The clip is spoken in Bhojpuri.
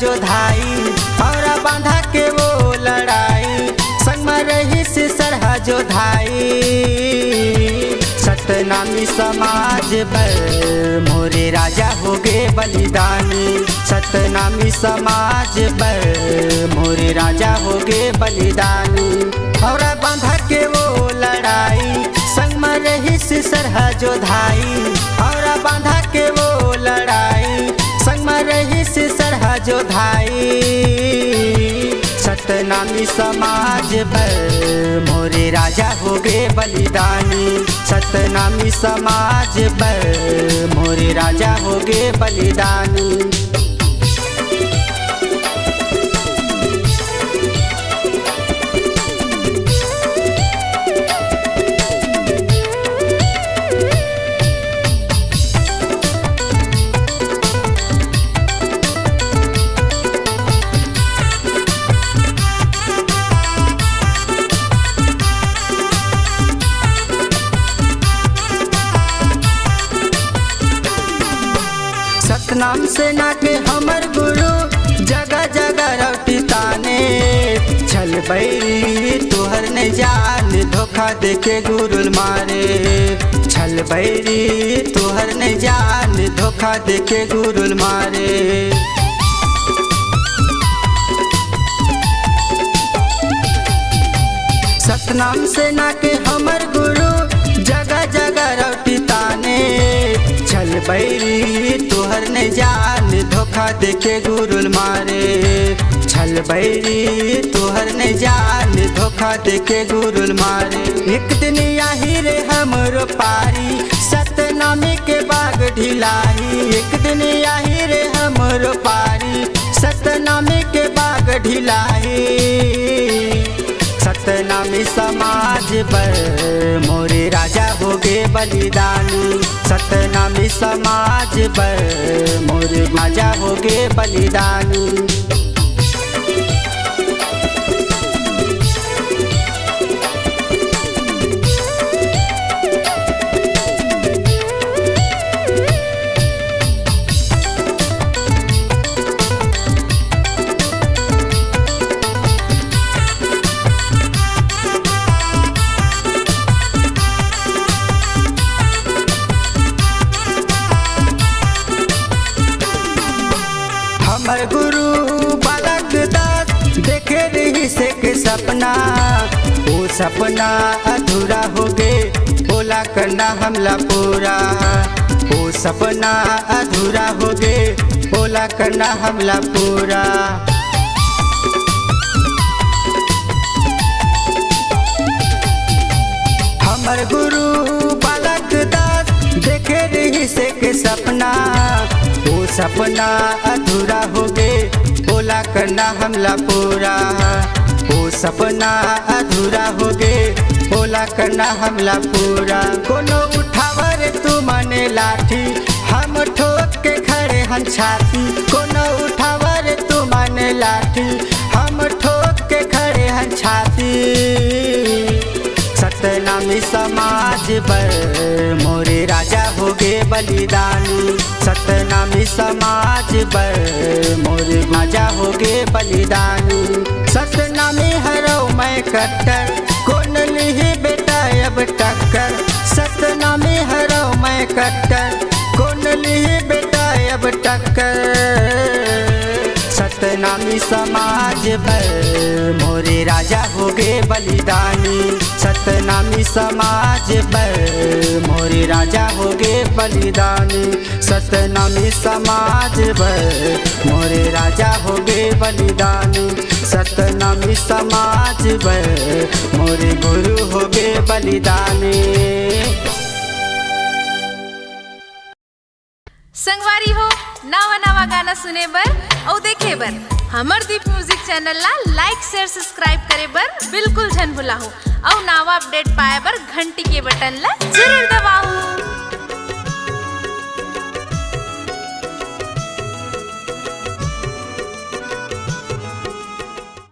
जो धाई और बांधा के वो लड़ाई, संग में रही से सरहा जो धाई। सतनामी समाज पर मोरे राजा हो गए बलिदानी, सतनामी समाज पर मोरे राजा हो गए बलिदानी। और बांधा के वो लड़ाई, संग में रही से सरहा जो धाई और बांधा के वो लड़ाई, संग में रही से सरहा जो धाई। सतनामी समाज पर मोरे राजा हो गए बलिदानी, सतनामी समाज पर मोरे राजा हो गए बलिदानी। सतनाम सेना के हमर गुरु जगह जगह रौटी ताने, छल बैरी तोहर ने जान धोखा देके गुरुल मारे, छल बैरी तोहर ने जान धोखा देके गुरुल मारे। सतनाम सेना के हमर गुरु जगह जगह रौटी ताने, छल बैरी तोहर ने जान धोखा देके गुरुल मारे, छल बैरी तोहर ने जान धोखा देके गुरुल मारे। एक दिन यही रे हमरो पारी, सतनामी के बाग ढिलाई, एक दिन यही रे हमरो पारी, सतनामी के बाग ढिलाई। सतनामी समाज पर मोरे राजा हो गए बलिदानी, सतनामी समाज पर मोरे राजा हो गए बलिदानी। हमर गुरु बालक दास देखे रही से के सपना, वो सपना अधूरा हो गए बोला करना हमला पूरा, वो सपना अधूरा हो गए बोला करना हमला पूरा। हमर गुरु बालक दास देखे रही से के सपना, वो सपना अधूरा हो गए बोला करना हमला पूरा, वो सपना अधूरा हो गए बोला करना हमला पूरा। कोनो उठावर तू मने लाठी, हम ठोक के खड़े हन छाती, कोनो उठावर तू मने लाठी, हम ठोक के खड़े हन छाती। सतनामी समाज पर मोरे राजा हो गए बलिदानी, सतनामी समाज पर मोरे राजा हो गए बलिदानी। सतनामी हरो मैं कट्टर, कौन लिही बेटा अब टक्कर, सतनामी हरो मैं कट्टर, कौन लिही बेटा अब टक्कर। सतनामी समाज पर मोरे राजा हो गए बलिदानी, सतनामी समाज पर मोरे राजा हो गए बलिदानी, सतनामी समाज पर मोरे राजा हो गए बलिदानी, सतनामी समाज पर मोरे गुरु हो गए बलिदानी। संगवारी हो नवा नवा गाना सुने बर और देखे बर हमर दीप म्यूजिक चैनल ला लाइक शेयर सब्सक्राइब करे बर बिल्कुल झन भुला हो और नवा अपडेट पाए बर घंटी के बटन ला जरूर दबाओ।